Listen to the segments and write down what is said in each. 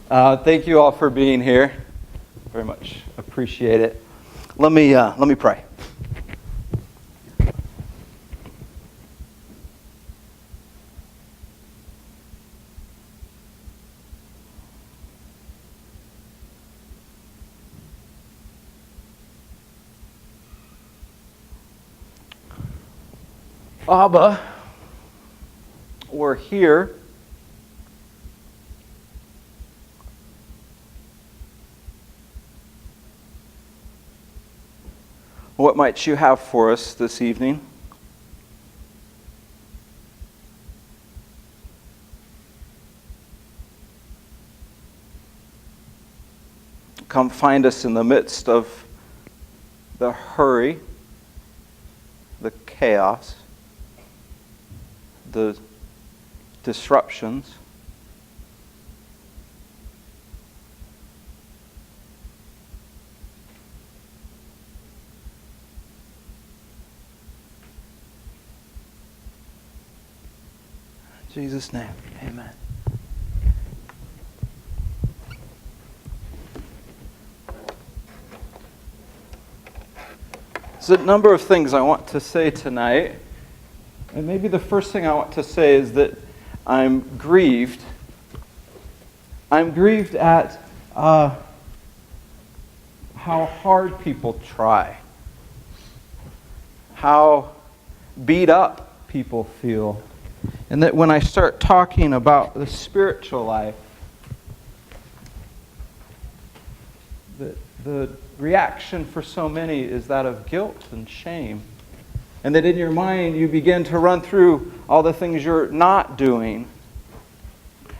Thank you all for being here. Very much appreciate it. Let me pray. Abba, we're here. What might you have for us this evening? Come find us in the midst of the hurry, the chaos, the disruptions. In Jesus' name, amen. There's a number of things I want to say tonight. And maybe the first thing I want to say is that I'm grieved. I'm grieved at how hard people try. How beat up people feel. And that when I start talking about the spiritual life, the reaction for so many is that of guilt and shame. And that in your mind you begin to run through all the things you're not doing.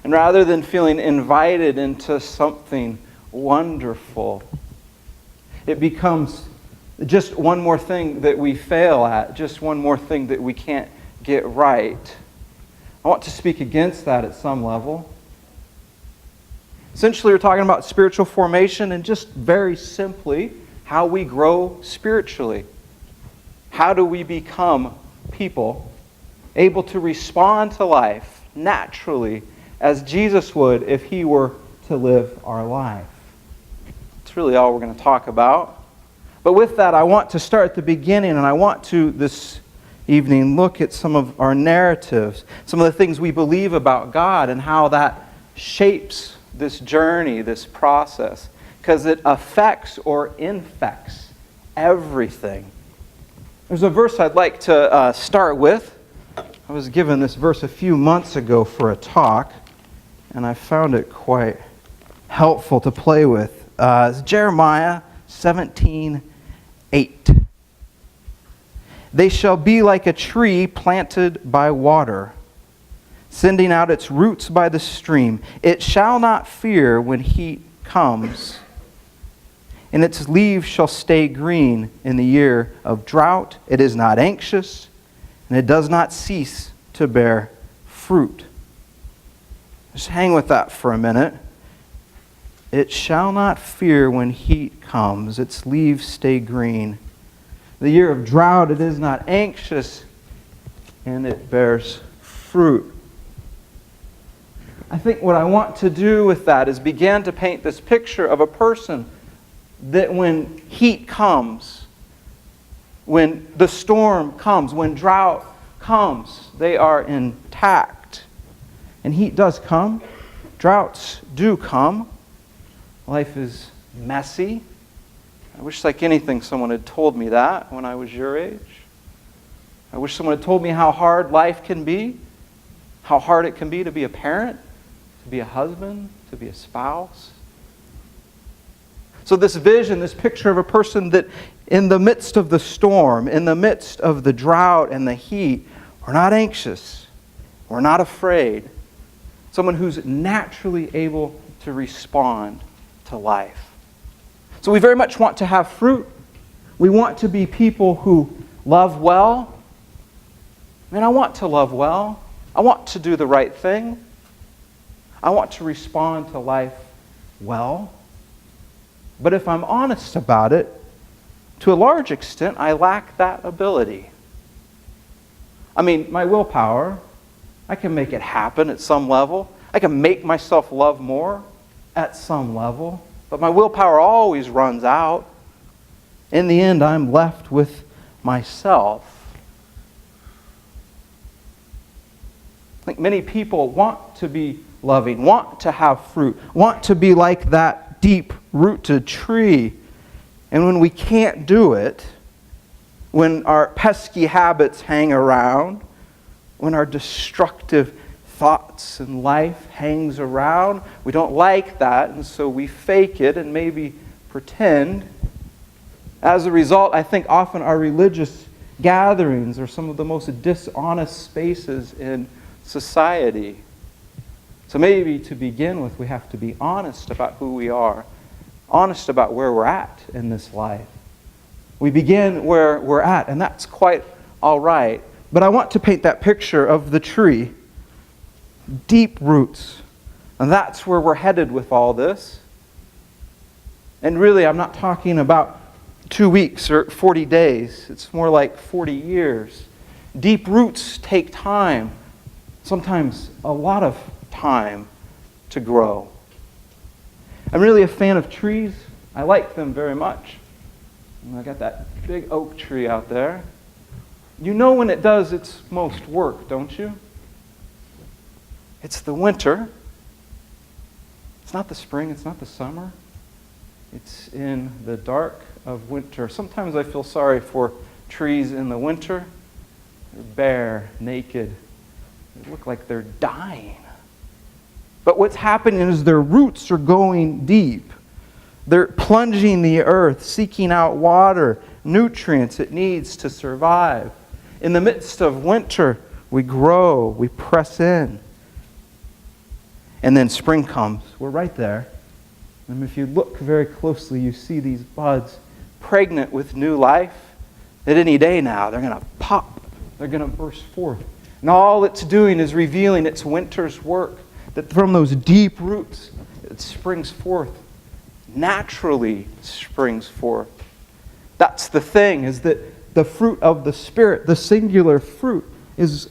And rather than feeling invited into something wonderful, it becomes just one more thing that we fail at, just one more thing that we can't get right. I want to speak against that at some level. Essentially, we're talking about spiritual formation and just very simply how we grow spiritually. How do we become people able to respond to life naturally as Jesus would if He were to live our life? That's really all we're going to talk about. But with that, I want to start at the beginning, and I want to this evening look at some of our narratives, some of the things we believe about God and how that shapes this journey, this process, because it affects or infects everything. There's a verse I'd like to start with. I was given this verse a few months ago for a talk, and I found it quite helpful to play with. It's Jeremiah 17:8. They shall be like a tree planted by water, sending out its roots by the stream. It shall not fear when heat comes, and its leaves shall stay green in the year of drought. It is not anxious, and it does not cease to bear fruit. Just hang with that for a minute. It shall not fear when heat comes. Its leaves stay green. The year of drought, it is not anxious, and it bears fruit. I think what I want to do with that is begin to paint this picture of a person that when heat comes, when the storm comes, when drought comes, they are intact. And heat does come. Droughts do come. Life is messy. I wish, like anything, someone had told me that when I was your age. I wish someone had told me how hard life can be, how hard it can be to be a parent, to be a husband, to be a spouse. So this vision, this picture of a person that in the midst of the storm, in the midst of the drought and the heat, we're not anxious, we're not afraid. Someone who's naturally able to respond to life. So we very much want to have fruit. We want to be people who love well. I want to love well. I want to do the right thing. I want to respond to life well. But if I'm honest about it, to a large extent, I lack that ability. My willpower, I can make it happen at some level. I can make myself love more at some level, but my willpower always runs out. In the end, I'm left with myself. I think many people want to be loving, want to have fruit, want to be like that deep-rooted tree. And when we can't do it, when our pesky habits hang around, when our destructive thoughts and life hangs around, we don't like that, and so we fake it and maybe pretend. As a result, I think often our religious gatherings are some of the most dishonest spaces in society. So maybe to begin with, we have to be honest about who we are, honest about where we're at in this life. We begin where we're at, and that's quite all right. But I want to paint that picture of the tree, deep roots, and that's where we're headed with all this. And really, I'm not talking about 2 weeks or 40 days. It's more like 40 years. Deep roots take time, sometimes a lot of time to grow. I'm really a fan of trees. I like them very much. And I got that big oak tree out there. You know when it does its most work, don't you? It's the winter. It's not the spring, it's not the summer. It's in the dark of winter. Sometimes I feel sorry for trees in the winter. They're bare, naked. They look like they're dying. But what's happening is their roots are going deep. They're plunging the earth, seeking out water, nutrients it needs to survive. In the midst of winter, we grow, we press in. And then spring comes. We're right there. And if you look very closely, you see these buds pregnant with new life. At any day now, they're going to pop. They're going to burst forth. And all it's doing is revealing its winter's work. That from those deep roots, it springs forth. Naturally springs forth. That's the thing, is that the fruit of the Spirit, the singular fruit, is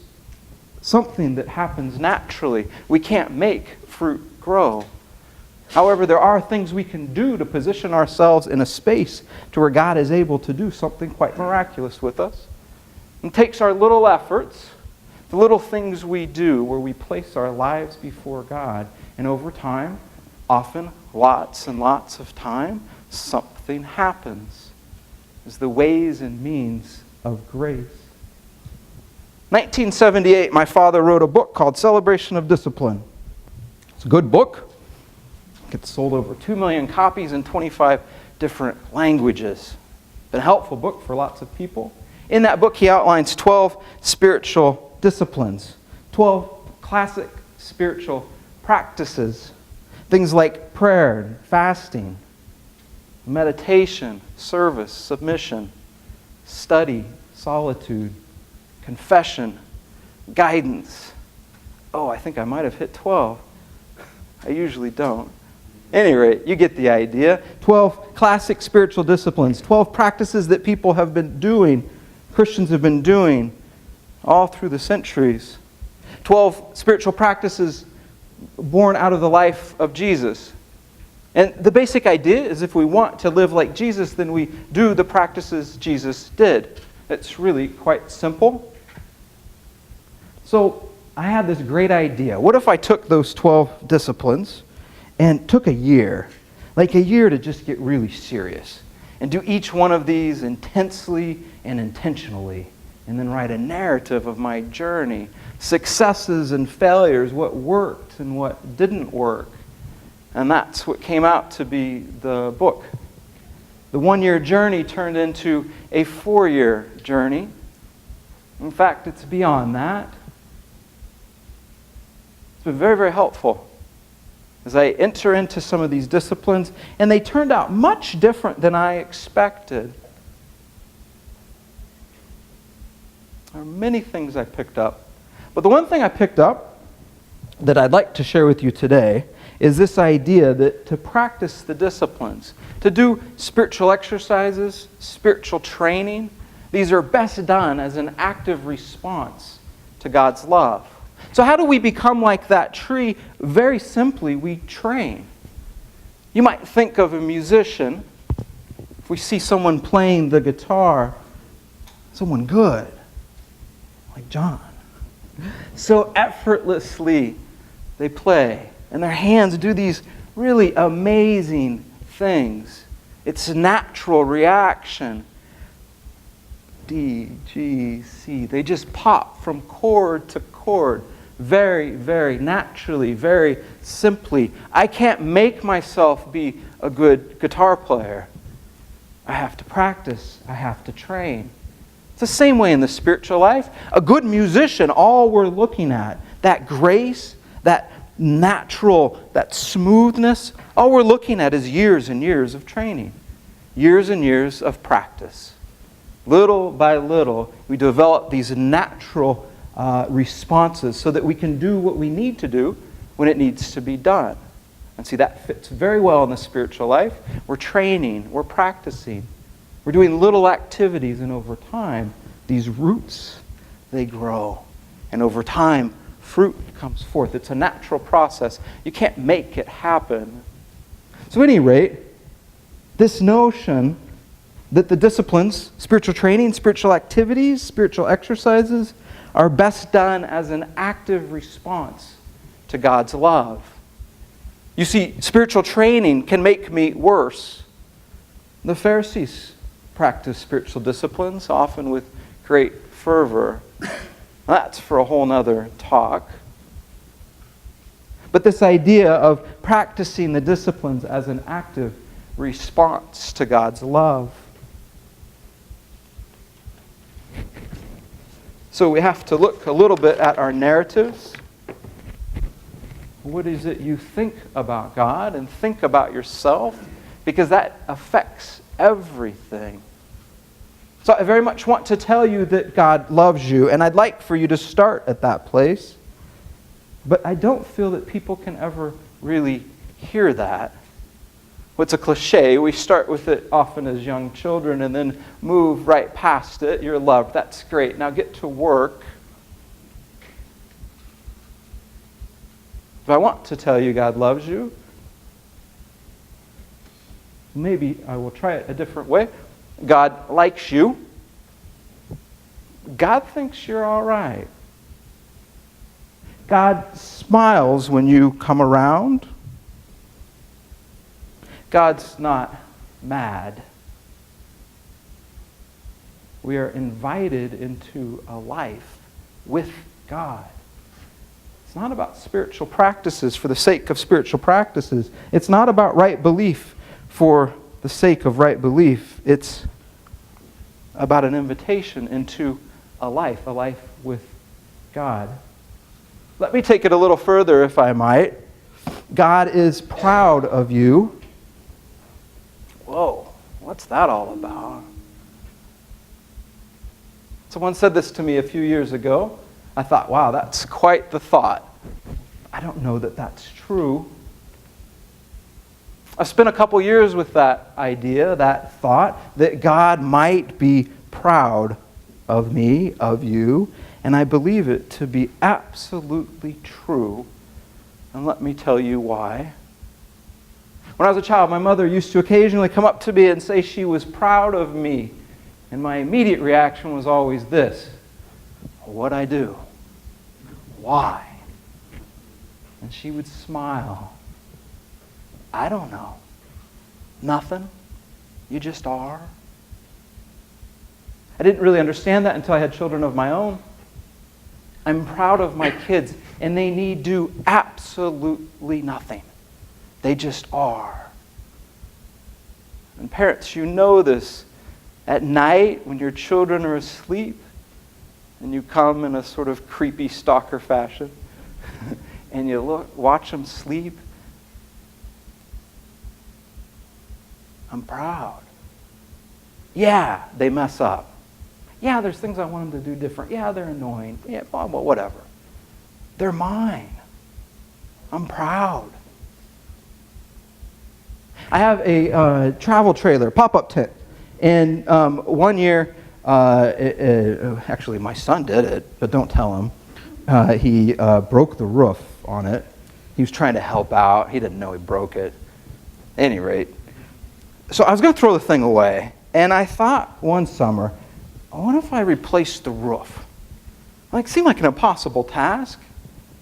something that happens naturally. We can't make fruit grow. However, there are things we can do to position ourselves in a space to where God is able to do something quite miraculous with us. It takes our little efforts, the little things we do where we place our lives before God, and over time, often lots and lots of time, something happens. It's the ways and means of grace. 1978, my father wrote a book called Celebration of Discipline. It's a good book. It sold over 2 million copies in 25 different languages. Been a helpful book for lots of people. In that book, he outlines 12 spiritual disciplines, 12 classic spiritual practices. Things like prayer, fasting, meditation, service, submission, study, solitude, confession, guidance. Oh, I think I might have hit 12. I usually don't. At any rate, you get the idea. 12 classic spiritual disciplines, 12 practices that people have been doing, Christians have been doing all through the centuries. 12 spiritual practices born out of the life of Jesus. And the basic idea is if we want to live like Jesus, then we do the practices Jesus did. It's really quite simple. So I had this great idea. What if I took those 12 disciplines and took a year to just get really serious and do each one of these intensely and intentionally, and then write a narrative of my journey, successes and failures, what worked and what didn't work. And that's what came out to be the book. The 1-year journey turned into a 4-year journey. In fact, it's beyond that. It's been very, very helpful as I enter into some of these disciplines, and they turned out much different than I expected. There are many things I picked up. But the one thing I picked up that I'd like to share with you today is this idea that to practice the disciplines, to do spiritual exercises, spiritual training, these are best done as an active response to God's love. So how do we become like that tree? Very simply, we train. You might think of a musician, if we see someone playing the guitar, someone good, like John. So effortlessly they play, and their hands do these really amazing things. It's a natural reaction. D, G, C. They just pop from chord to chord very, very naturally, very simply. I can't make myself be a good guitar player. I have to practice. I have to train. It's the same way in the spiritual life. A good musician, all we're looking at, that grace, that natural, that smoothness, all we're looking at is years and years of training, years and years of practice. Little by little, we develop these natural responses so that we can do what we need to do when it needs to be done. And see, that fits very well in the spiritual life. We're training, we're practicing, we're doing little activities, and over time, these roots, they grow. And over time, fruit comes forth. It's a natural process. You can't make it happen. So at any rate, this notion that the disciplines, spiritual training, spiritual activities, spiritual exercises, are best done as an active response to God's love. You see, spiritual training can make me worse. The Pharisees practiced spiritual disciplines, often with great fervor. That's for a whole nother talk. But this idea of practicing the disciplines as an active response to God's love. So we have to look a little bit at our narratives. What is it you think about God and think about yourself? Because that affects everything. So I very much want to tell you that God loves you, and I'd like for you to start at that place. But I don't feel that people can ever really hear that. What's a cliche? We start with it often as young children and then move right past it. You're loved. That's great. Now get to work. If I want to tell you God loves you, maybe I will try it a different way. God likes you. God thinks you're all right. God smiles when you come around. God's not mad. We are invited into a life with God. It's not about spiritual practices for the sake of spiritual practices. It's not about right belief for the sake of right belief. It's about an invitation into a life with God. Let me take it a little further, if I might. God is proud of you. Whoa, what's that all about? Someone said this to me a few years ago. I thought, wow, that's quite the thought. I don't know that that's true. I spent a couple years with that idea, that thought, that God might be proud of me, of you, and I believe it to be absolutely true. And let me tell you why. When I was a child, my mother used to occasionally come up to me and say she was proud of me. And my immediate reaction was always this: what'd I do? Why? And she would smile. I don't know. Nothing. You just are. I didn't really understand that until I had children of my own. I'm proud of my kids, and they need do absolutely nothing. They just are. And parents, you know this. At night, when your children are asleep, and you come in a sort of creepy stalker fashion, and you watch them sleep, I'm proud. Yeah, they mess up. Yeah, there's things I want them to do different. Yeah, they're annoying. Yeah, well, whatever. They're mine. I'm proud. I have a travel trailer, pop-up tent. And one year, actually my son did it, but don't tell him. He broke the roof on it. He was trying to help out. He didn't know he broke it. At any rate, so I was going to throw the thing away. And I thought one summer, what if I replaced the roof? Like, it seemed like an impossible task.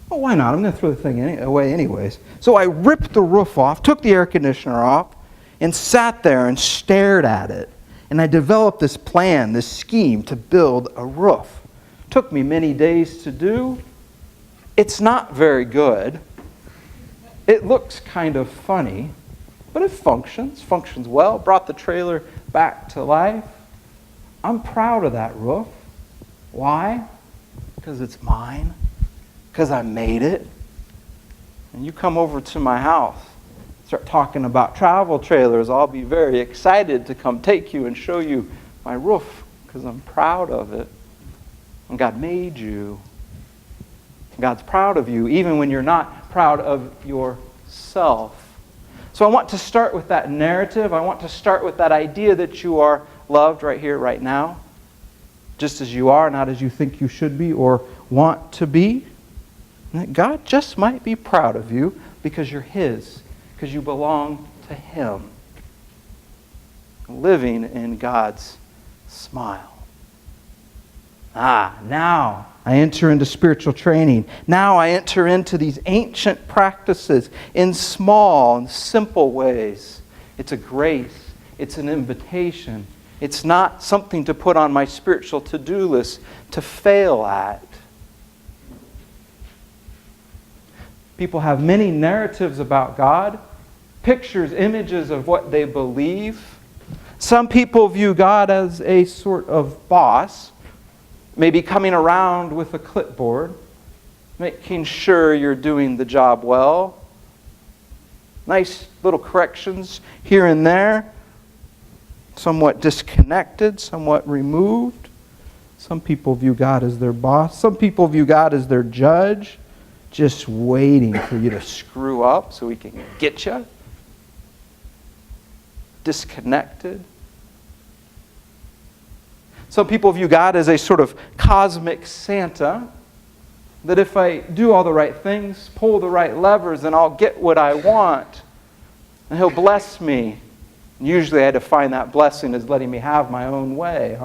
Well, why not? I'm going to throw the thing away anyways. So I ripped the roof off, took the air conditioner off, and sat there and stared at it. And I developed this plan, this scheme to build a roof. It took me many days to do. It's not very good. It looks kind of funny, but it functions well. Brought the trailer back to life. I'm proud of that roof. Why? Because it's mine. Because I made it. And you come over to my house, start talking about travel trailers, I'll be very excited to come take you and show you my roof because I'm proud of it. And God made you. God's proud of you even when you're not proud of yourself. So I want to start with that narrative. I want to start with that idea that you are loved right here, right now. Just as you are, not as you think you should be or want to be. And that God just might be proud of you because you're His. Because you belong to Him. Living in God's smile. Now I enter into spiritual training. Now I enter into these ancient practices in small and simple ways. It's a grace. It's an invitation. It's not something to put on my spiritual to-do list to fail at. People have many narratives about God, pictures, images of what they believe. Some people view God as a sort of boss, maybe coming around with a clipboard, making sure you're doing the job well. Nice little corrections here and there. Somewhat disconnected, somewhat removed. Some people view God as their boss. Some people view God as their judge, just waiting for you to screw up so He can get you. Disconnected. Some people view God as a sort of cosmic Santa, that if I do all the right things, pull the right levers, then I'll get what I want. And He'll bless me. And usually I define that blessing as letting me have my own way,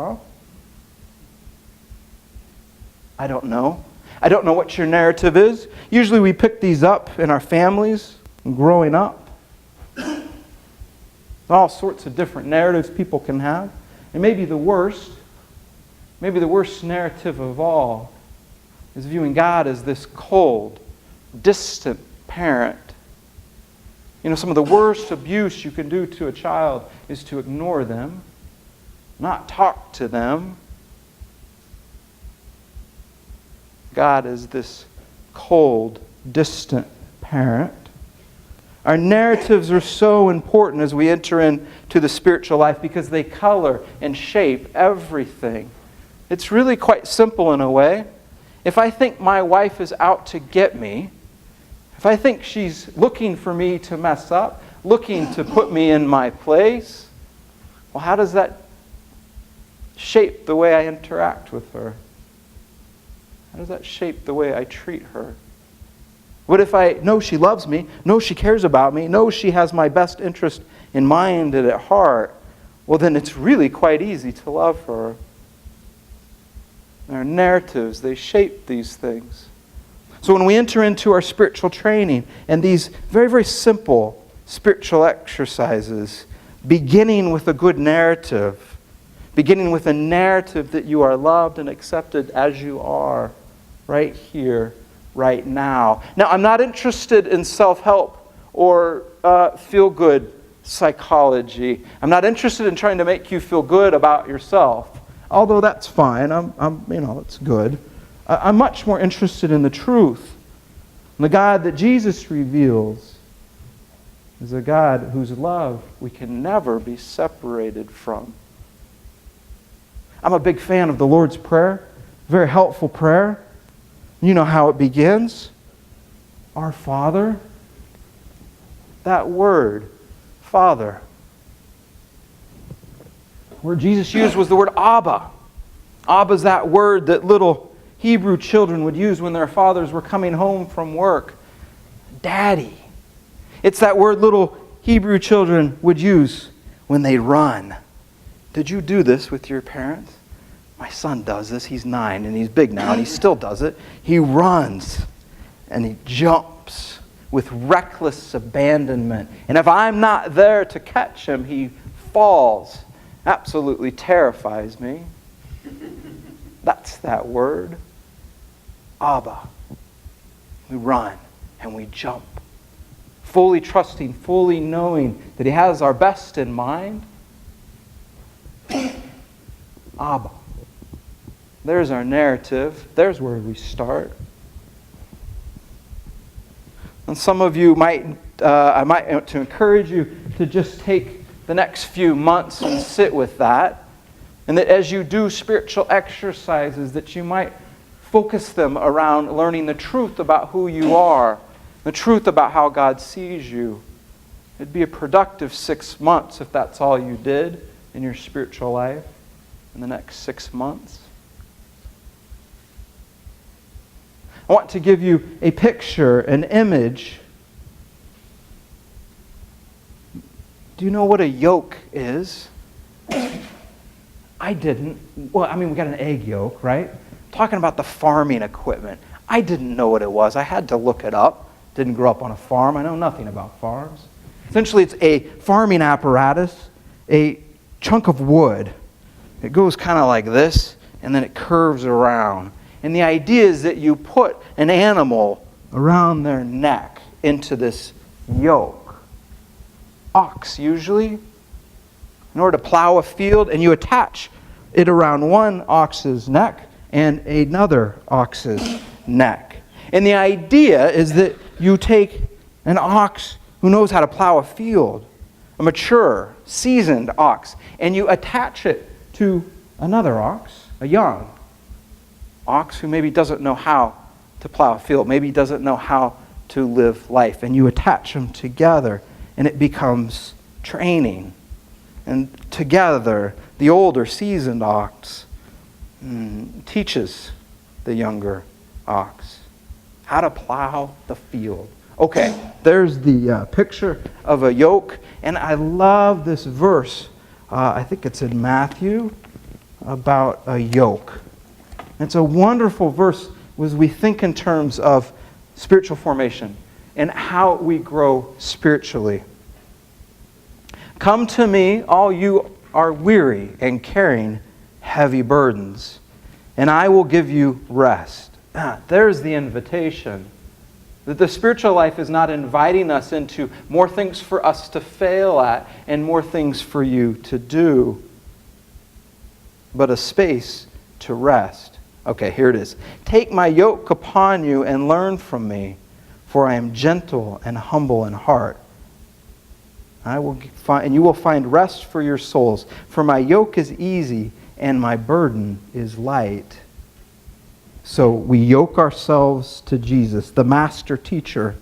I don't know. I don't know what your narrative is. Usually we pick these up in our families and growing up. All sorts of different narratives people can have. And maybe the worst narrative of all is viewing God as this cold, distant parent. You know, some of the worst abuse you can do to a child is to ignore them, not talk to them. God is this cold, distant parent. Our narratives are so important as we enter into the spiritual life because they color and shape everything. It's really quite simple in a way. If I think my wife is out to get me, if I think she's looking for me to mess up, looking to put me in my place, well, how does that shape the way I interact with her? How does that shape the way I treat her? What if I know she loves me, know she cares about me, know she has my best interest in mind and at heart? Well, then it's really quite easy to love her. Our narratives, they shape these things. So when we enter into our spiritual training and these very, very simple spiritual exercises, beginning with a good narrative, beginning with a narrative that you are loved and accepted as you are, right here, right now. Now, I'm not interested in self-help or feel-good psychology. I'm not interested in trying to make you feel good about yourself. Although that's fine, it's good. I'm much more interested in the truth. And the God that Jesus reveals is a God whose love we can never be separated from. I'm a big fan of the Lord's Prayer. Very helpful prayer. You know how it begins. Our Father. That word, Father. The word Jesus used was the word Abba. Abba is that word that little Hebrew children would use when their fathers were coming home from work. Daddy. It's that word little Hebrew children would use when they run. Did you do this with your parents? My son does this. He's 9 and he's big now and he still does it. He runs and he jumps with reckless abandonment. And if I'm not there to catch him, he falls. Absolutely terrifies me. That's that word. Abba. We run and we jump. Fully trusting, fully knowing that He has our best in mind. Abba. There's our narrative. There's where we start. And some of you I might want to encourage you to just take the next few months and sit with that. And that as you do spiritual exercises, that you might focus them around learning the truth about who you are, the truth about how God sees you. It'd be a productive 6 months if that's all you did in your spiritual life in the next 6 months. I want to give you a picture, an image. Do you know what a yoke is? I didn't. Well, we got an egg yolk, right? Talking about the farming equipment. I didn't know what it was. I had to look it up. Didn't grow up on a farm. I know nothing about farms. Essentially, it's a farming apparatus, a chunk of wood. It goes kind of like this, and then it curves around. And the idea is that you put an animal around their neck into this yoke. Ox, usually, in order to plow a field, and you attach it around one ox's neck and another ox's neck. And the idea is that you take an ox who knows how to plow a field, a mature, seasoned ox, and you attach it to another ox, a young ox who maybe doesn't know how to plow a field, maybe doesn't know how to live life, and you attach them together, and it becomes training. And together, the older, seasoned ox teaches the younger ox how to plow the field. Okay, there's the picture of a yoke, and I love this verse. I think it's in Matthew about a yoke. It's a wonderful verse as we think in terms of spiritual formation and how we grow spiritually. Come to me, all you are weary and carrying heavy burdens, and I will give you rest. There's the invitation. That the spiritual life is not inviting us into more things for us to fail at and more things for you to do, but a space to rest. Okay, here it is. Take my yoke upon you and learn from me, for I am gentle and humble in heart. And you will find rest for your souls. For my yoke is easy and my burden is light. So we yoke ourselves to Jesus, the master teacher,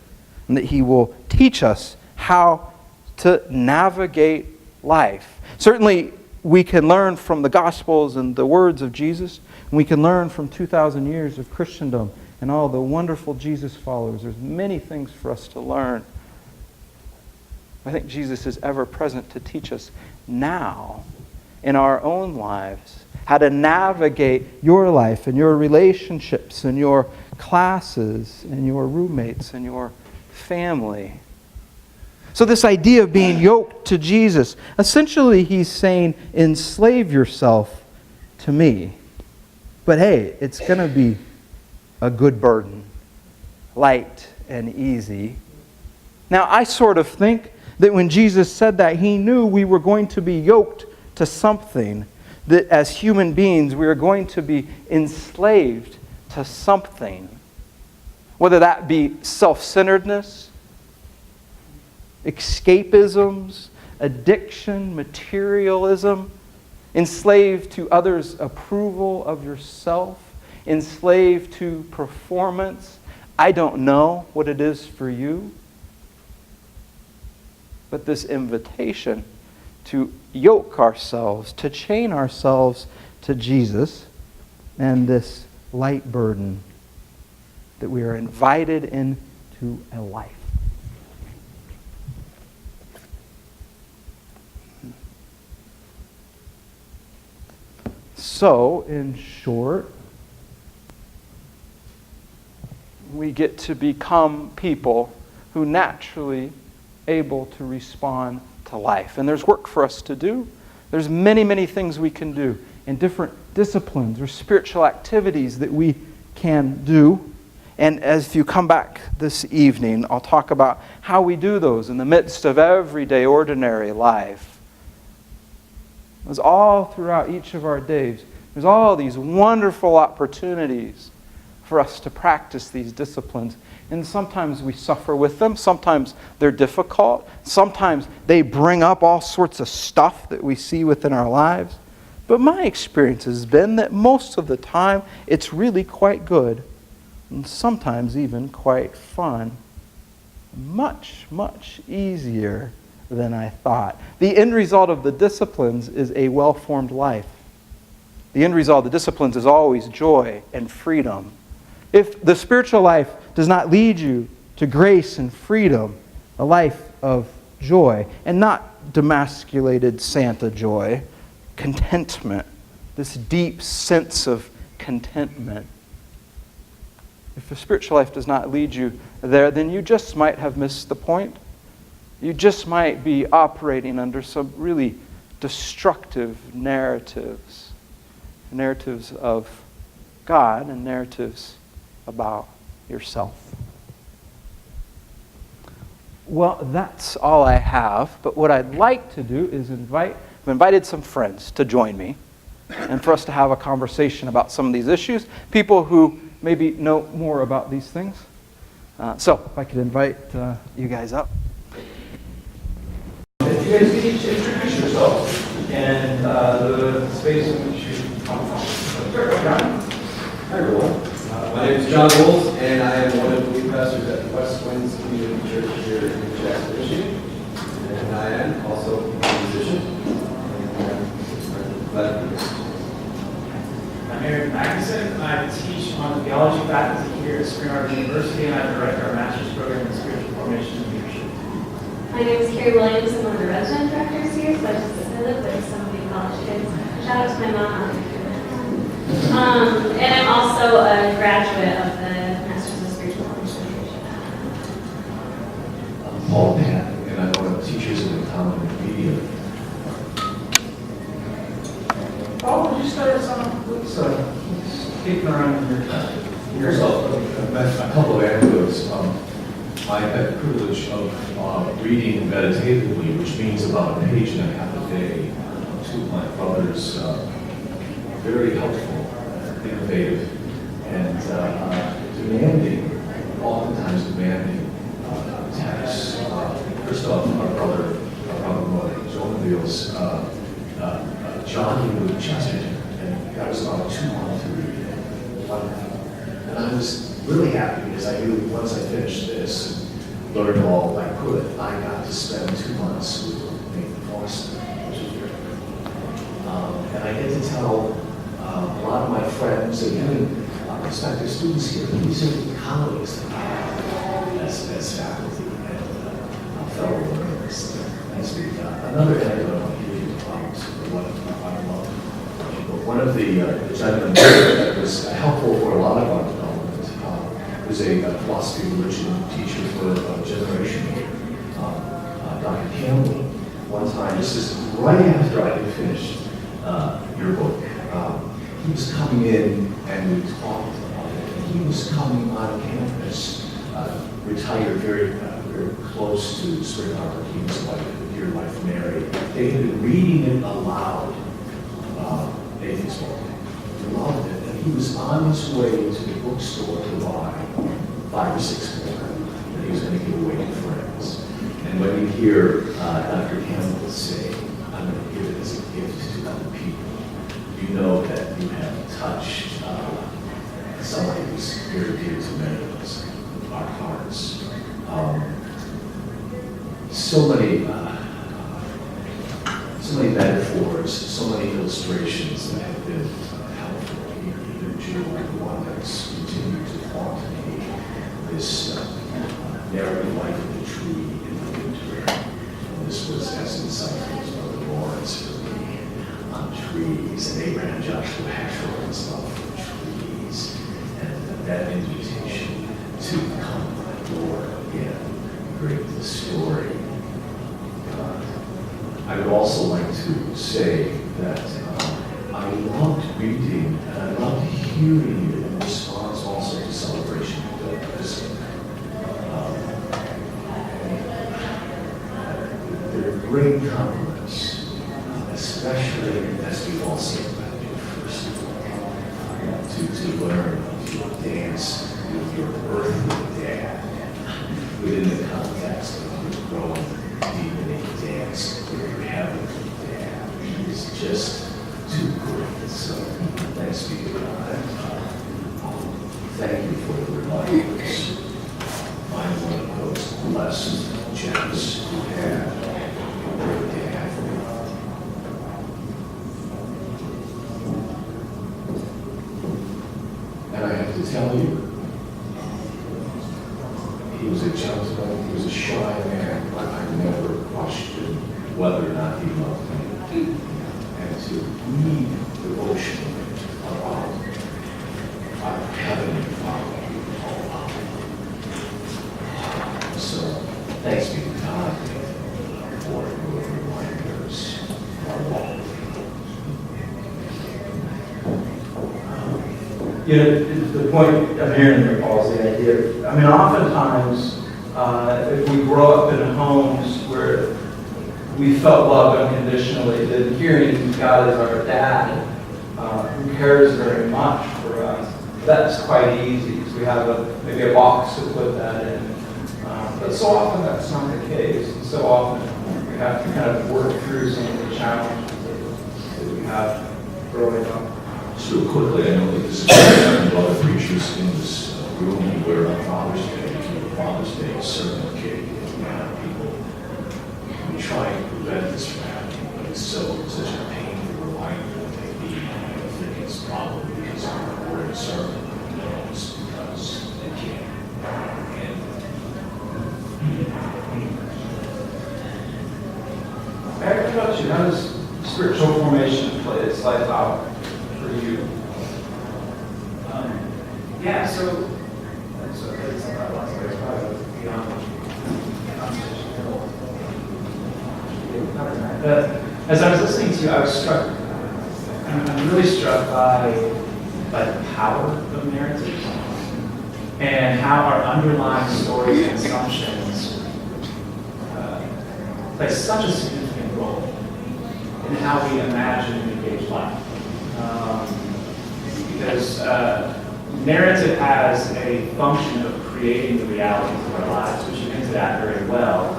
and that He will teach us how to navigate life. Certainly, we can learn from the Gospels and the words of Jesus, and we can learn from 2,000 years of Christendom and all the wonderful Jesus followers. There's many things for us to learn. I think Jesus is ever present to teach us now in our own lives how to navigate your life and your relationships and your classes and your roommates and your family. So this idea of being yoked to Jesus, essentially He's saying, enslave yourself to me. But hey, it's going to be a good burden, light and easy. Now, I sort of think that when Jesus said that, He knew we were going to be yoked to something, that as human beings we are going to be enslaved to something. Whether that be self-centeredness, escapisms, addiction, materialism, enslaved to others' approval of yourself, enslaved to performance. I don't know what it is for you. But this invitation to yoke ourselves, to chain ourselves to Jesus, and this light burden that we are invited into a life. So, in short, we get to become people who naturally able to respond to life. And there's work for us to do. There's many, many things we can do in different disciplines or spiritual activities that we can do. And as you come back this evening, I'll talk about how we do those in the midst of everyday, ordinary life. It's all throughout each of our days. There's all these wonderful opportunities for us to practice these disciplines. And sometimes we suffer with them. Sometimes they're difficult. Sometimes they bring up all sorts of stuff that we see within our lives. But my experience has been that most of the time it's really quite good. And sometimes even quite fun. Much, much easier than I thought. The end result of the disciplines is a well-formed life. The end result of the disciplines is always joy and freedom. If the spiritual life does not lead you to grace and freedom, a life of joy, and not demasculated Santa joy, contentment, this deep sense of contentment. If the spiritual life does not lead you there, then you just might have missed the point. You just might be operating under some really destructive narratives. Narratives of God and narratives about yourself. Well, that's all I have. But what I'd like to do is I've invited some friends to join me and for us to have a conversation about some of these issues. People who maybe know more about these things. So, if I could invite you guys up. If you guys could each introduce yourselves and the space in which you come from. Hi, everyone. My name is John Voelz, and I am one of the lead pastors at the West Winds Community Church here in Jackson, Michigan. And I am also a musician. And glad to be here. I'm Eric Magnusson. I teach on the theology faculty here at Spring Arbor University, and I direct our master's program in spiritual formation and leadership. My name is Carrie Williams. I'm one of the resident directors here, so I live with some of the college kids. Shout out to my mom. And I'm also a graduate of the Masters of Spiritual Formation and Leadership. I'm Paul Patton, and I'm one of the teachers in the common media. Paul, would you start us off with kicking around Yourself, a couple of anecdotes. I had the privilege of reading meditatively, which means about a page and a half a day, two of my brothers, very helpful, innovative, and oftentimes demanding texts. First off, our brother Voelz, jogging with Chesterton, and that was about 2 months to read. And I was really happy because I knew once I finished this and learned all I could, I got to spend 2 months with Nathan Foster, which was very good. And I get to tell a lot of my friends and even prospective students here, these are the colleagues that I have as faculty and fellow learners. That's been another anecdote I'll give you about what I love. One of the gentlemen that was helpful for a lot of our development was a philosophy of religion teacher for a generation here, Dr. Campbell. One time, this is right after I had finished your book, he was coming in and we talked about it. And he was coming on campus, retired very close to Spring Arbor. He was like a dear wife Mary. They had been reading it aloud. Nathan's book. He loved it, and he was on his way to the bookstore to buy 5 or 6 more that he was going to give away to friends. And when you hear Dr. Campbell say, "I'm going to give it as a gift to other people," you know that you have touched somebody who's very dear to many of us, our hearts. So many metaphors, so many illustrations that have been helpful. Even Jill, the one that's continued to haunt me, this narrative life of the tree in the winter. And this was as insightful as Brother Lawrence for me on trees. And Abraham John natural and stuff, trees, and that invitation to come to my door again, bring the story. I would also like to say that I loved reading and I loved hearing you in response also to Celebration of Baptism. They're great compliments, especially as we all said about your first one, to learn to dance with your earthly dad within the context of your growing deep in a dance with your heavenly dad. It's just too great. So thanks be to God. Thank you for the reminders. I'm one of those blessed gems who had a great dad. And I have to tell you, he was a gentleman, he was a shy man, but I never questioned whether or not he loved me. And to read devotionally about our heavenly Father. So, thanks be to God for your reminders of our walk. You know, the point I'm hearing there, Paul, is the idea. I mean, oftentimes, if we grow up in homes where we felt loved unconditionally, then hearing God as our dad, who cares very much for us, that's quite easy because we have maybe a box to put that in. But so often that's not the case. And so often we have to kind of work through some of the challenges that we have growing up. So quickly, I know that this is a lot of preachers in this room where on Father's Day, Father's Day is certainly okay. People, we try and prevent this from happening, but it's such a painful reminder that they need. I think it's probably because we're in a sermon, it's because they can't. Eric, what about you? How does spiritual formation play its life out for you? Yeah, so it's about lots of ways, probably beyond conversation. But as I was listening to you, I was struck. I'm really struck by the power of narratives and how our underlying stories and assumptions play such a significant role in how we imagine and engage life. Because narrative has a function of creating the realities of our lives, which you hinted at very well.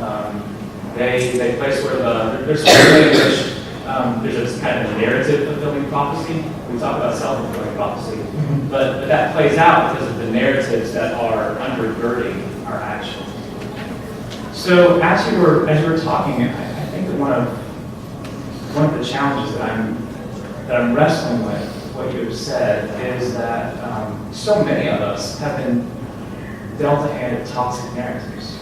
They place where there's sort of a way in which there's a kind of narrative fulfilling prophecy. We talk about self-fulfilling prophecy, but that plays out because of the narratives that are undergirding our actions. So as you were talking, I think that one of the challenges that I'm wrestling with what you have said is that so many of us have been dealt a hand of toxic narratives.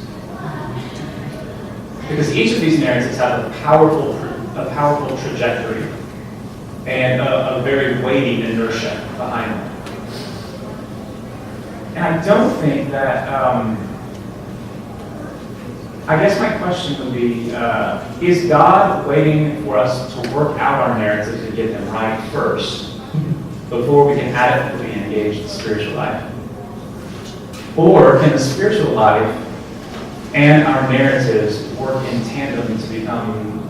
Because each of these narratives have a powerful trajectory and a very weighty inertia behind them. And I don't think that, I guess my question would be, is God waiting for us to work out our narratives and get them right first before we can adequately engage the spiritual life? Or can the spiritual life and our narratives work in tandem to become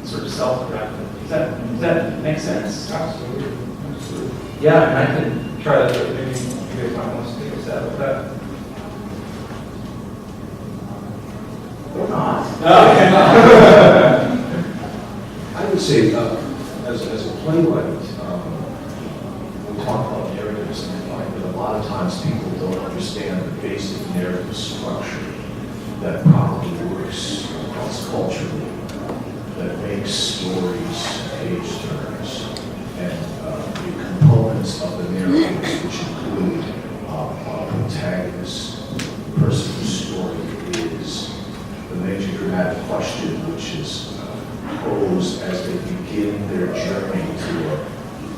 sort of self-corrective? Does that make sense? Absolutely. Yeah, and I can try that, but maybe you guys might want to take a stab at that. Or not. I would say, as a playwright, we talk about narratives, and I find that a lot of times people don't understand the basic narrative structure that probably works cross-culturally, that makes stories page turners, and the components of the narratives, which include protagonist, the person whose story is, the major dramatic question, which is posed as they begin their journey to a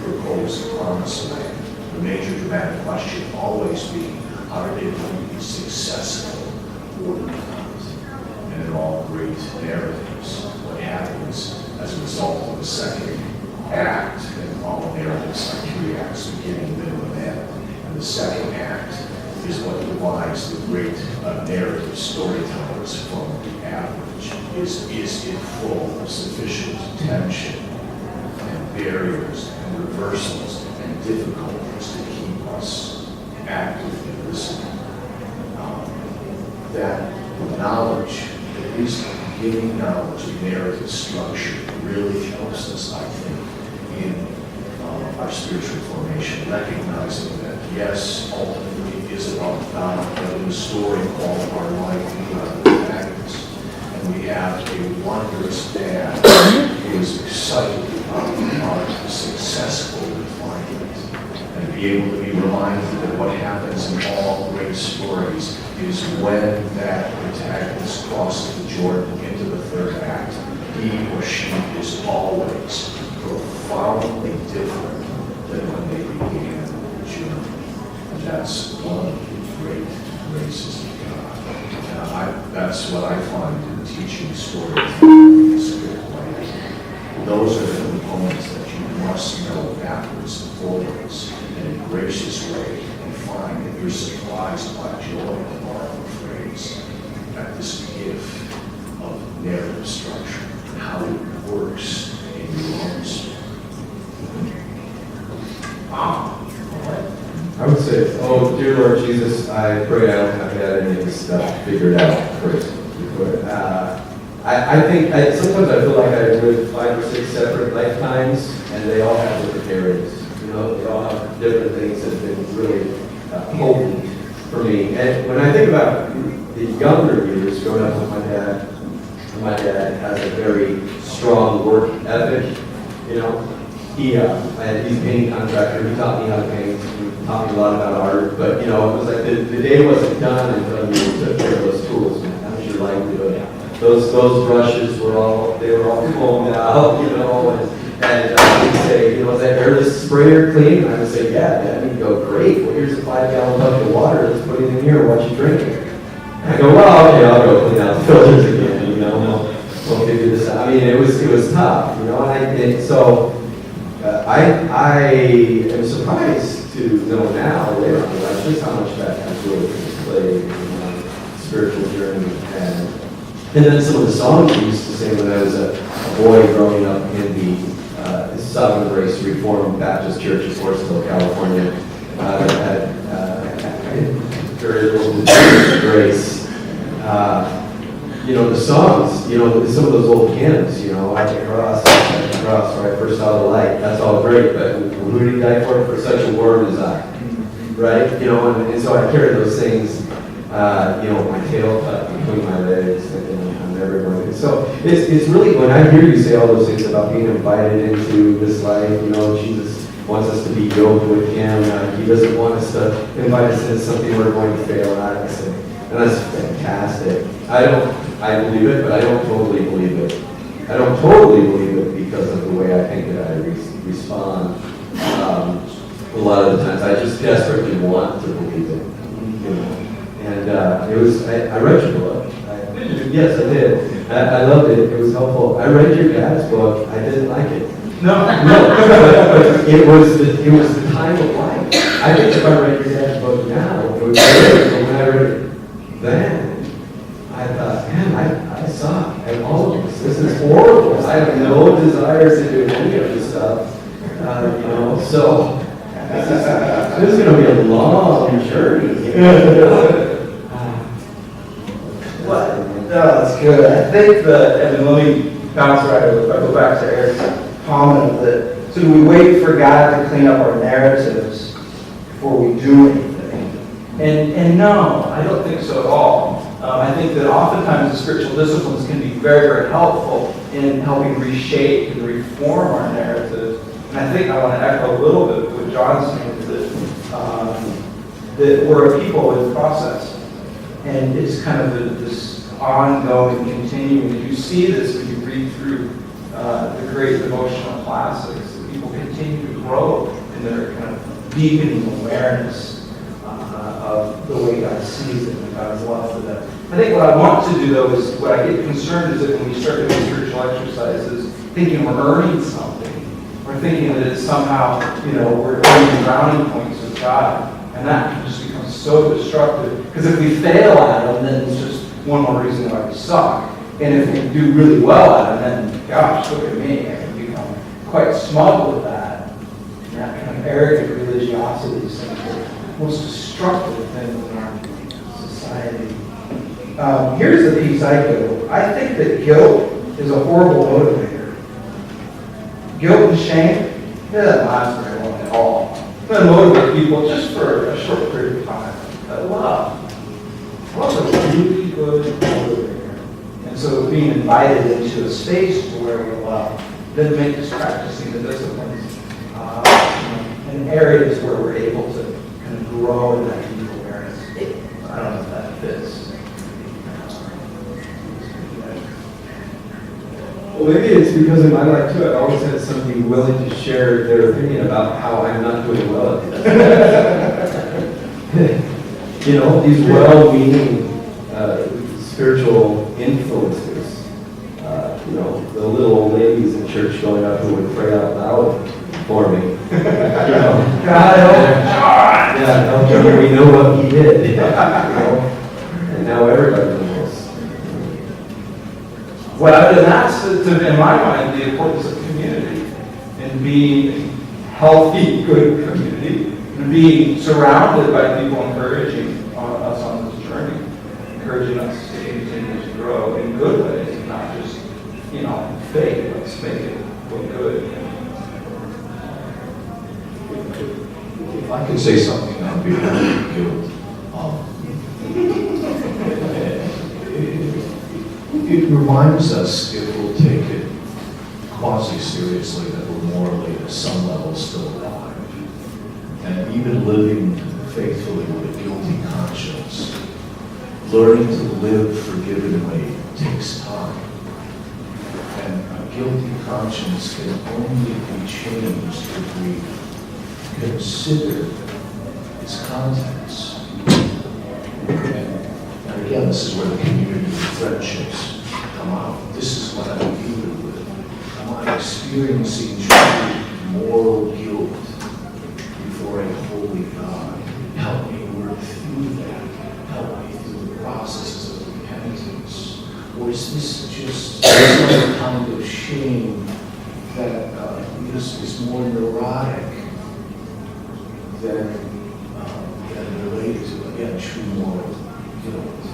proposed honest way, the major dramatic question always be, are they going to be successful or not? And in all great narratives, what happens as a result of the second act, and all narratives are 3 acts, beginning, middle, and end. And the second act is what divides the great narrative storytellers from the average. Is it full of sufficient tension and barriers and reversals and difficulties to keep us active and listening? That knowledge, at least giving knowledge of narrative structure, really helps us, I think, in our spiritual formation, recognizing that, yes, ultimately it is about God, but in the story of all of our life, we are the protagonists. And we have a wondrous dad who is excited about our successful refinement, and be able to be reminded that what happens in all great stories is when that protagonist crosses the Jordan into the third act, he or she is always profoundly different than when they began the journey. And that's one of the great graces of God. And that's what I find in teaching storytelling in the Spirit way. Those are the components that you must know backwards and forwards in a gracious way, and find that you're surprised by joy and marvel praise at this gift of narrative structure and how it works in your own spirit. I would say, oh, dear Lord Jesus, I pray I don't have to have any of this stuff figured out first. I think, sometimes I feel like I lived 5 or 6 separate lifetimes, and they all have different areas. You know, they all have different things that have been really potent for me. And when I think about the younger years, growing up with my dad has a very strong work ethic. You know, he's a painting contractor. He taught me how to paint. He taught me a lot about art. But, you know, it was like the day wasn't done until you took care of those tools. How was your life doing? Those brushes were all combed out, you know, and he'd say, you know, is that airless sprayer clean? And I would say, yeah. And he'd go, great. Well, here's a 5-gallon bucket of water. Let's put it in here. Watch you drink it. And I go, well, okay, I'll go clean out the filters again. You know, we'll figure this out. I mean, it was tough, you know. And so I am surprised to know now, later on in life, just how much that has really played in my spiritual journey. And then some of the songs we used to sing when I was a boy growing up in the Southern Grace Reformed Baptist Church in Forestville, California, that had very little to do with grace. You know, the songs, you know, some of those old hymns, you know, at the cross, where I first saw the light, that's all great, but who did he die for such a worm as I? Right? You know, and so I carry those things, you know, my tail tucked between my legs, and I'm never going to. So it's really, when I hear you say all those things about being invited into this life, you know, Jesus wants us to be yoked with him. He doesn't want us to invite us into something we're going to fail at. And that's fantastic. I believe it, but I don't totally believe it. I don't totally believe it because of the way I think that I respond. A lot of the times, I just desperately want to believe it. You know? And I read your book. Yes, I did. I loved it. It was helpful. I read your dad's book. I didn't like it. No. It was the time of life. I think if I read your dad's book now, it would be better. But when I read it then, I thought, man, I suck at all of this. This is horrible. I have no desire to do any of this stuff. You know, so this is going to be a long journey. Well, no, that's good. I think that, and let me bounce right over. I go back to Eric's comment that, so do we wait for God to clean up our narratives before we do anything? And no, I don't think so at all. I think that oftentimes the spiritual disciplines can be very, very helpful in helping reshape and reform our narrative. And I think I want to echo a little bit what John's saying, that we're a people in process. And it's kind of this ongoing, continuing. You see this when you read through the great devotional classics. That people continue to grow and that are kind of deepening awareness of the way God sees it and God's love for them. I think what I want to do, though, is what I get concerned is that when we start doing spiritual exercises, thinking we're earning something, we're thinking that it's somehow, we're earning brownie points with God, and that can just become so destructive. Because if we fail at them, then it's just one more reason why we suck. And if we do really well at them, then, gosh, look at me, I can become quite smug with that. And that kind of arrogant religiosity is some of the most destructive things in our society. Here's the piece I go. I think that guilt is a horrible motivator. Guilt and shame, it doesn't last very long at all. It's going to motivate people just for a short period of time. But love is a really good motivator. And so being invited into a space where we love, then make us practicing the disciplines in areas where we're able to kind of grow in that deep awareness. I don't know if that fits. Well, maybe it's because in my life too, I've always had somebody willing to share their opinion about how I'm not doing well at this. These well-meaning spiritual influences. The little old ladies in church going up who would pray out loud for me. God help we know what he did. And now everybody knows. Well, and that's, in my mind, the importance of community and being healthy, good community, and being surrounded by people encouraging us on this journey, encouraging us to continue to grow in good ways, and not just, fake. Let's make it look good. If I could say something on behalf of guilt, it reminds us, if we'll take it quasi-seriously, that we're morally, at some level, still alive. And even living faithfully with a guilty conscience, learning to live forgivingly takes time. And a guilty conscience can only be changed if we consider its contents. And again, this is where the community friendships come out. This is what I'm dealing with. Am I experiencing true moral guilt before a holy God? Help me work through that. Help me through the processes of repentance. Or is this just some kind of shame that is more neurotic than related to, again, true moral guilt?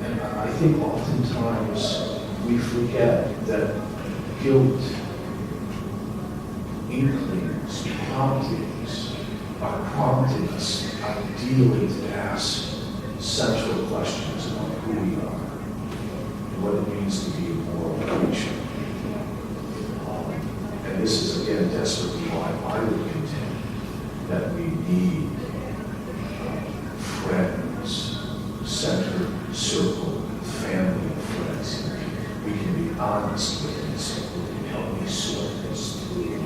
And I think oftentimes we forget that guilt, inklings, promptings are prompting us ideally to ask central questions about who we are and what it means to be a moral creature. And this is, again, desperately why I would contend that we need friends, center, circle, family of friends. We can be honest with this, who can help me sort this through,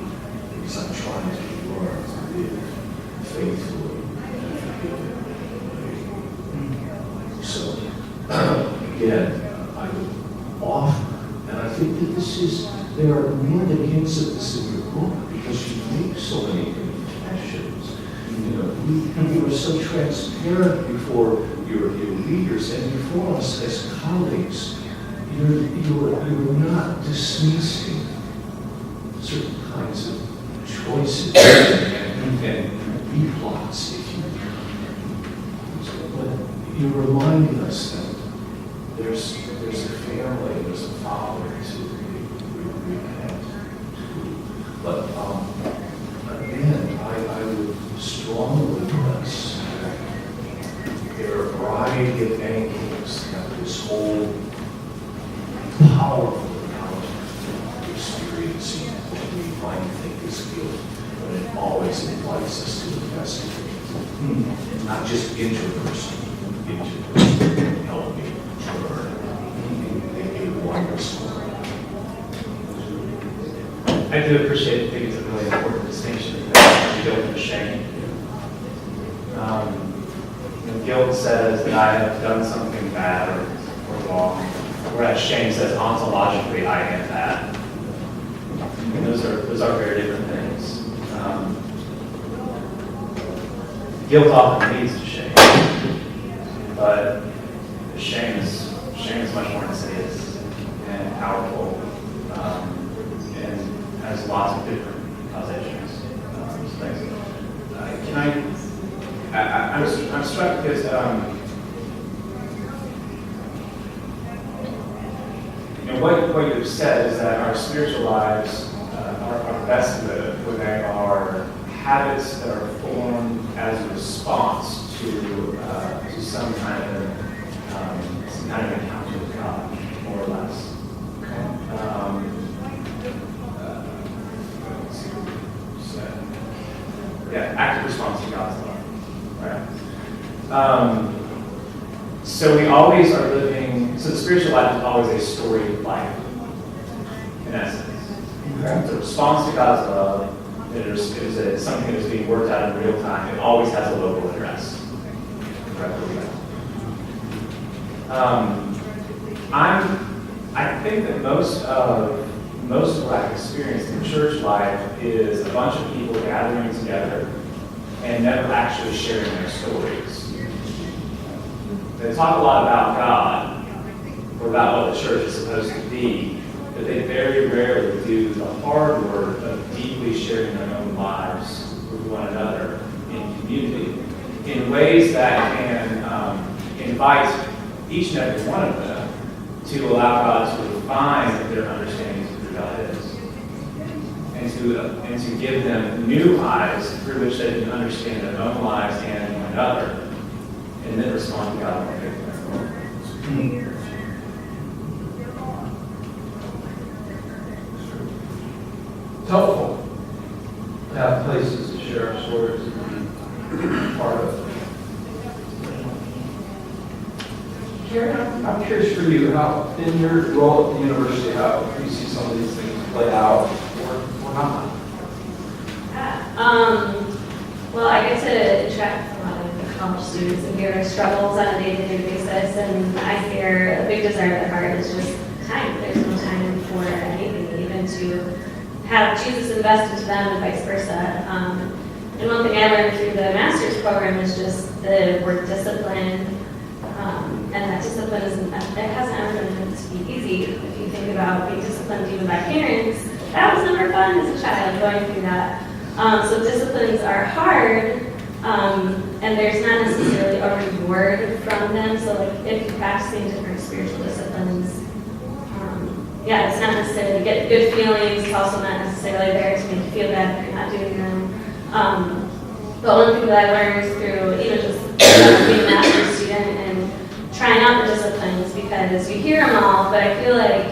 because I'm trying to learn to live faithfully and forgivingly. So, again, I would offer, and I think that there are really hints of this in your book, because you make so many confessions. You are so transparent before your readers and before us as colleagues. You're not dismissing certain kinds of choices and B-plots, if you will. But you're reminding us that there's a family, there's a father to repent to. But again, I would strongly press that there are a variety of angles that this whole powerful account of experiencing what we might think is guilt, but it always invites us to investigate. Not just interpersonal, help me learn a wondrous story. I do appreciate, I think it's a really important distinction between guilt and shame. Guilt says that I have done something bad or wrong, whereas shame says ontologically I am bad. And those are very different things. Guilt often leads to shame, but shame is much more insidious and powerful, and has lots of different causations. I'm struck because what you've said is that our spiritual lives are best lived when they are habits that are formed as a response to some kind of encounter with God, more or less. Active response to God's love, right? So we always are living. So the spiritual life is always a story of life, in essence. It's a response to God's love. It is something that is being worked out in real time. It always has a local address. I think that most of what I've experienced in church life is a bunch of people gathering together and never actually sharing their stories. They talk a lot about God or about what the church is supposed to be, but they very rarely do the hard work of deeply sharing their own lives with one another in community in ways that can invite each and every one of them to allow God to refine their understanding of who God is, and to give them new eyes through which they can understand their own lives and one another, and then respond to God more faithfully. It's helpful to have places to share our stories and be part of. Carrie, I'm curious for you, how, in your role at the university, how you see some of these things play out or not? Well, I get to interact with a lot of college students and hear their struggles on a day-to-day basis, and I hear a big desire at their heart is just time. There's no time for anything, even to have Jesus invest into them and vice versa. And one thing I learned through the master's program is just the word discipline. And that discipline it hasn't ever been meant to be easy. If you think about being disciplined even by parents, that was never fun as a child going through that. So disciplines are hard, and there's not necessarily a reward from them. So like if you're practicing different spiritual disciplines, it's not necessarily to get good feelings. It's also not necessarily there to make you feel bad if you're not doing them. But one thing that I learned through even just being a master's student and trying out the disciplines, because you hear them all, but I feel like,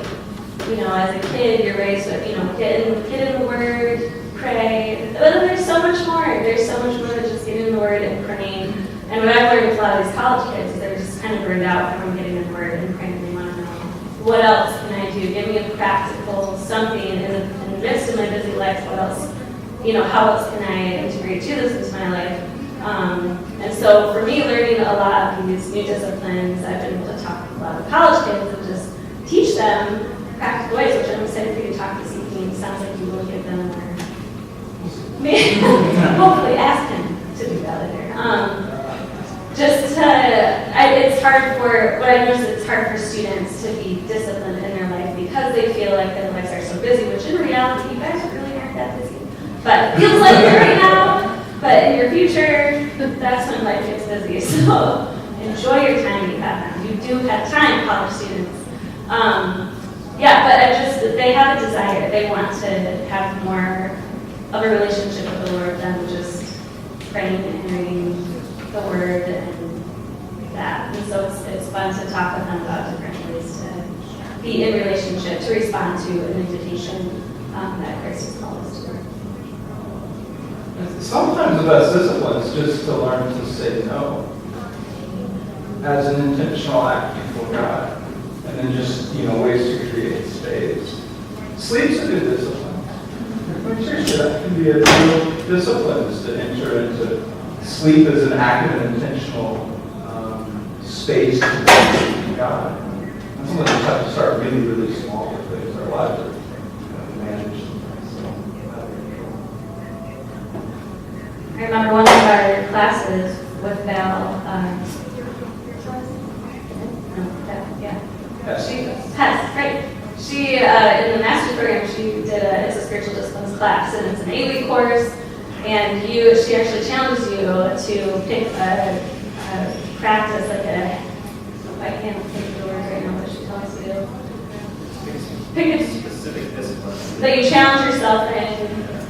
as a kid, you're raised with, get in the Word, pray. But there's so much more. There's so much more than just getting in the Word and praying. And what I've learned with a lot of these college kids is they're just kind of burned out from getting in the Word and praying. They want to know, what else can I do? Give me a practical something in the midst of my busy life. What else? How else can I integrate Jesus into my life? And so for me, learning a lot of these new disciplines, I've been able to talk to a lot of college kids and just teach them practical ways, which I'm excited for you to talk this evening. Sounds like you will give them, or maybe hopefully ask him to do that later. It's hard for, what I noticed, it's hard for students to be disciplined in their life because they feel like their lives are so busy, which in reality, you guys really aren't that busy. But it feels like you're right now, but in your future, that's when life gets busy. So enjoy your time you have now. You do have time, college students. But they have a desire. They want to have more of a relationship with the Lord than just praying and reading the Word and that. And so it's fun to talk with them about different ways to be in relationship, to respond to an invitation that Christ has called us to. Sometimes the best discipline is just to learn to say no as an intentional act before God, and then just ways to create space. Sleep's a good discipline. seriously, that can be a real discipline, is to enter into sleep as an active and intentional space to be God. That's something we have to start really, really small with things. Our lives are managed. I remember one of our classes with Val, Pest, right? She, in the master's program, she did it's a spiritual disciplines class, and it's an 8-week course, and she actually challenges you to pick a practice, like I can't think of the words right now, but she tells you, pick a Specific discipline. that you challenge yourself in,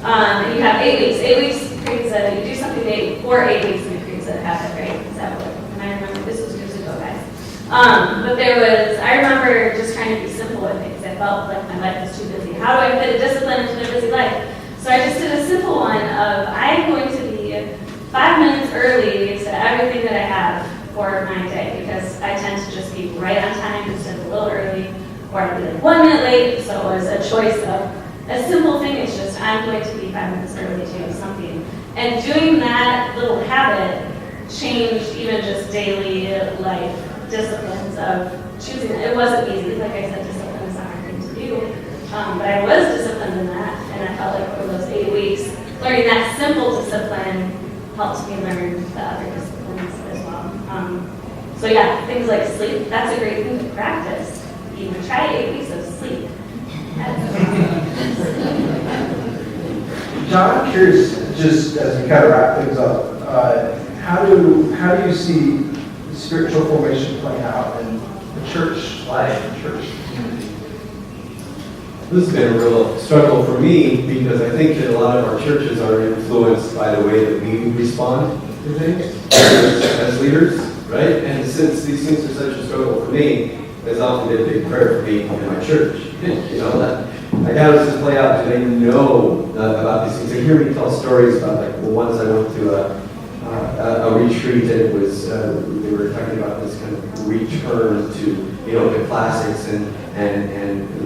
and you have 8 weeks. 8 weeks creates you do something for 8 weeks, and it creates a habit, right? Is that what, and I remember this was years ago, guys. But I remember just trying to be simple with it, because I felt like my life was too busy. How do I fit a discipline into a busy life? So I just did a simple one of, I'm going to be 5 minutes early to everything that I have for my day, because I tend to just be right on time instead of a little early, or I'd be like 1 minute late. So it was a choice of a simple thing. It's just, I'm going to be 5 minutes early to something. And doing that little habit changed even just daily life disciplines of choosing. It wasn't easy. Like I said, discipline is a hard thing to do. But I was disciplined in that, and I felt like for those 8 weeks, learning that simple discipline helped me learn the other disciplines as well. So yeah, things like sleep, that's a great thing to practice. Even try 8 weeks of sleep. John, I'm curious, just as we kind of wrap things up, how do you see spiritual formation playing out in the church life, the church community? This has been a real struggle for me, because I think that a lot of our churches are influenced by the way that we respond to things as leaders, right? And since these things are such a struggle for me, it's often been a big prayer for me in my church. You know, that like, how does this play out? Do they know about these things? They hear me tell stories about, like, the ones I went to a retreat, and it was they were talking about this kind of return to, you know, the classics and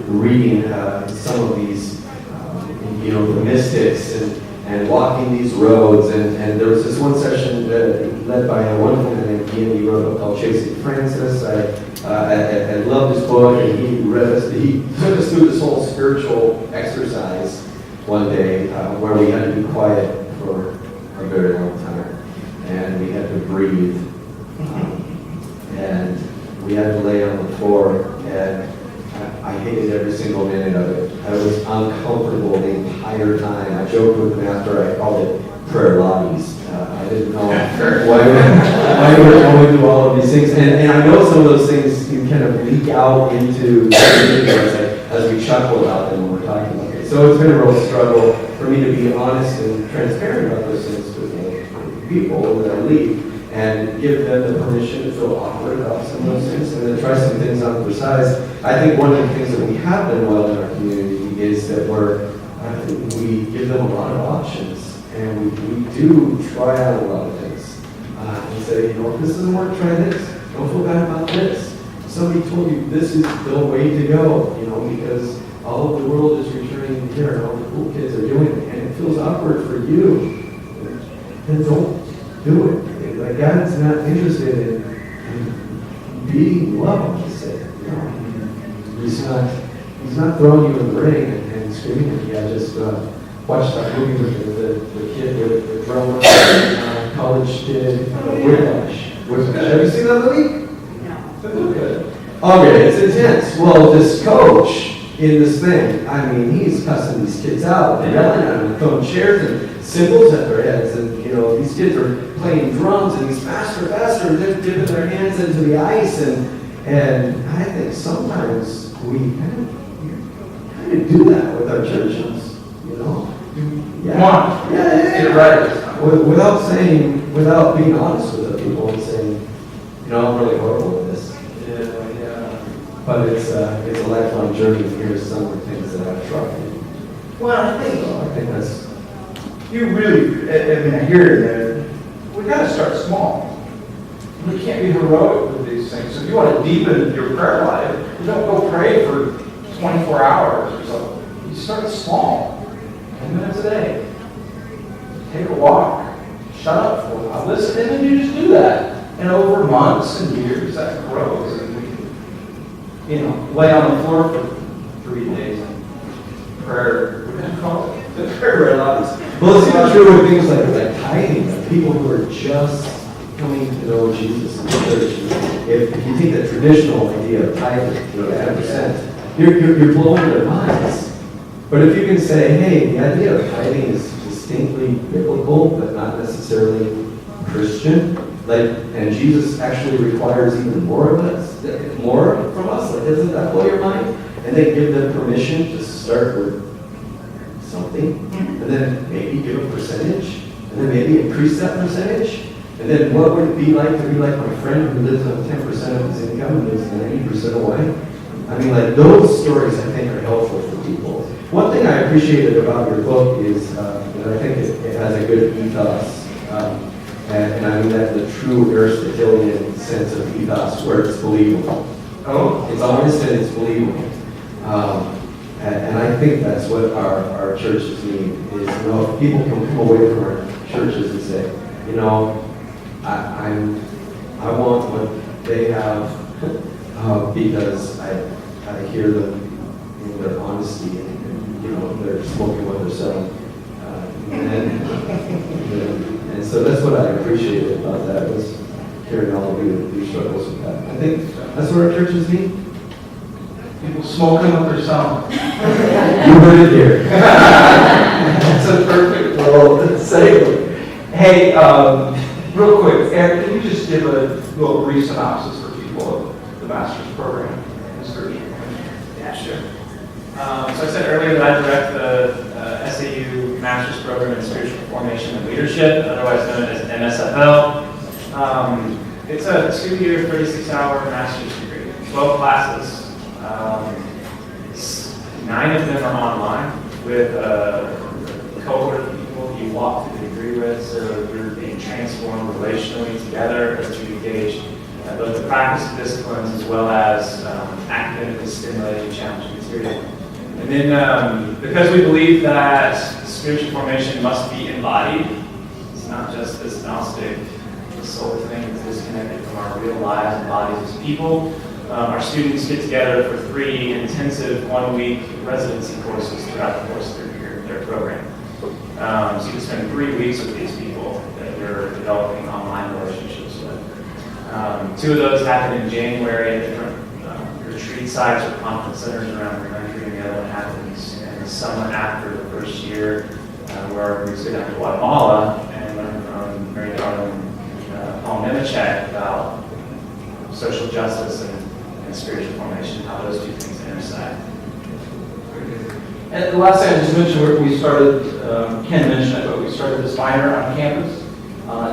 reading some of these you know, the mystics and walking these roads, and there was this one session led by a wonderful man named Ian. He wrote a book called Chasing Francis. I loved his book, and he took us through this whole spiritual exercise one day where we had to be quiet for a very long time, and we had to breathe, and we had to lay on the floor, and I hated every single minute of it. I was uncomfortable the entire time. I joked with him after, I called it prayer lobbies. I didn't know why we were going through all of these things. And I know some of those things can kind of leak out into as we chuckle about them when we're talking about it. So it's been a real struggle for me to be honest and transparent about those things with people that I lead, and give them the permission to feel awkward about some of those things, and then try some things on for size. I think one of the things that we have done well in our community is that we give them a lot of options, and we do try out a lot of things. And say, you know, if this doesn't work, try this. Don't feel bad about this. Somebody told you this is the way to go, you know, because all of the world is returning here, and all the cool kids are doing it, and it feels awkward for you. Then don't do it. Like, God's not interested in beating you up, he said. You know, he's not throwing you in the ring and screaming at you. I just watched that movie with the kid with the drummer, college kid, Whiplash. Have you seen that movie? No. Good. Okay, it's intense. Well, this coach in this thing, I mean, he's cussing these kids out and yelling at them and throwing chairs and cymbals at their heads, and you know, these kids are playing drums, and he's faster, and they're dipping their hands into the ice, and I think sometimes we kind of do that with our churches, you know. Yeah. Come on, get it right. Without being honest with the people and saying, you know, I'm really horrible at this. Yeah. But it's a lifelong journey. Here's some of the things that I've tried. Well, I think that's. you really, I mean, I hear it there. We got to start small. We can't be heroic with these things. If you want to deepen your prayer life, you don't go pray for 24 hours or something. You start small. 10 minutes a day. Take a walk. Shut up for a while. Listen, and then you just do that. And over months and years, that grows. And we can, lay on the floor for 3 days and prayer, what do you call it? Prayer realize. Well, it's even true with things like tithing, like people who are just coming to know Jesus in the church. If you take the traditional idea of tithing, 10%, you're blowing their minds. But if you can say, hey, the idea of tithing is distinctly biblical, but not necessarily Christian, and Jesus actually requires even more of us, more from us, doesn't that blow your mind? And then give them permission to start with something, and then maybe give a percentage, and then maybe increase that percentage, and then what would it be like to be like my friend who lives on 10% of his income and lives 90% away? I mean, those stories I think are helpful for people. One thing I appreciated about your book is, I think it has a good ethos, and I mean that in the true Aristotelian sense of ethos, where it's believable. Oh, It's honest and it's believable. And I think that's what our churches need, is, if people can come away from our churches and say, I want what they have, because I hear them in their honesty and they're smoking what they're selling. And so that's what I appreciated about that, was hearing all of your struggles with that. I think that's what our churches need. people smoking what they're selling. You heard it here. That's a perfect little say. Hey, real quick, Ed, can you just give a little brief synopsis for people of the master's program in spiritual formation? Yeah, sure. So I said earlier that I direct the SAU Master's Program in Spiritual Formation and Leadership, otherwise known as MSFL. It's a 2-year, 36-hour master's degree, 12 classes. 9 of them are online with a cohort of people you walk through the degree with, so you're being transformed relationally together as you engage both the practice of disciplines as well as academically stimulating, challenging material. And then, because we believe that spiritual formation must be embodied, it's not just this Gnostic soul thing that's disconnected from our real lives and bodies as people. Our students get together for 3 intensive 1-week residency courses throughout the course of their program. So you can spend 3 weeks with these people that you're developing online relationships with. 2 of those happen in January at different retreat sites or conference centers around the country, and the other one happens in the summer after the first year, where we go down to Guatemala and learn from Mary Darwin and Paul Nemechek about social justice and spiritual formation, how those 2 things intersect. And the last thing I just mentioned, we started, Ken mentioned it, but we started this minor on campus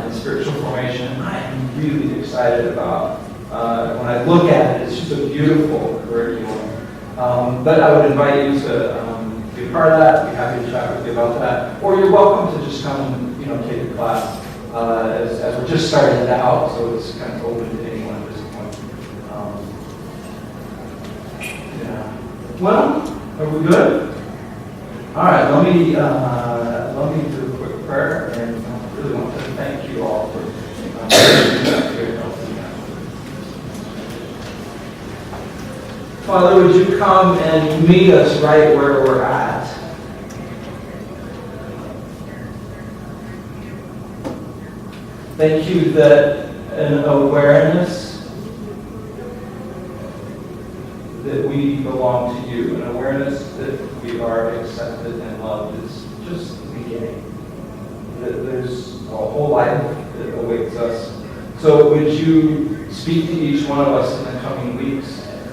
in spiritual formation. I am really excited about. When I look at it, it's just a beautiful curriculum. But I would invite you to be a part of that, be happy to chat with you about that. Or you're welcome to just come and take a class as we're just starting it out, so it's kind of open to anyone at this point. Well, are we good? All right, let me do a quick prayer, and I really want to thank you all for here helping me out. Father, would you come and meet us right where we're at? Thank you that an awareness that we belong to you, an awareness that we are accepted and loved is just the beginning. That there's a whole life that awaits us. So would you speak to each one of us in the coming weeks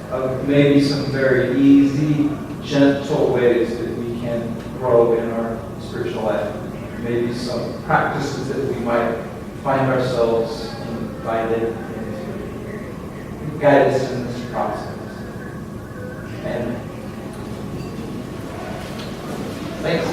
of maybe some very easy, gentle ways that we can grow in our spiritual life. Maybe some practices that we might find ourselves invited into. Guide us in this process. And thanks.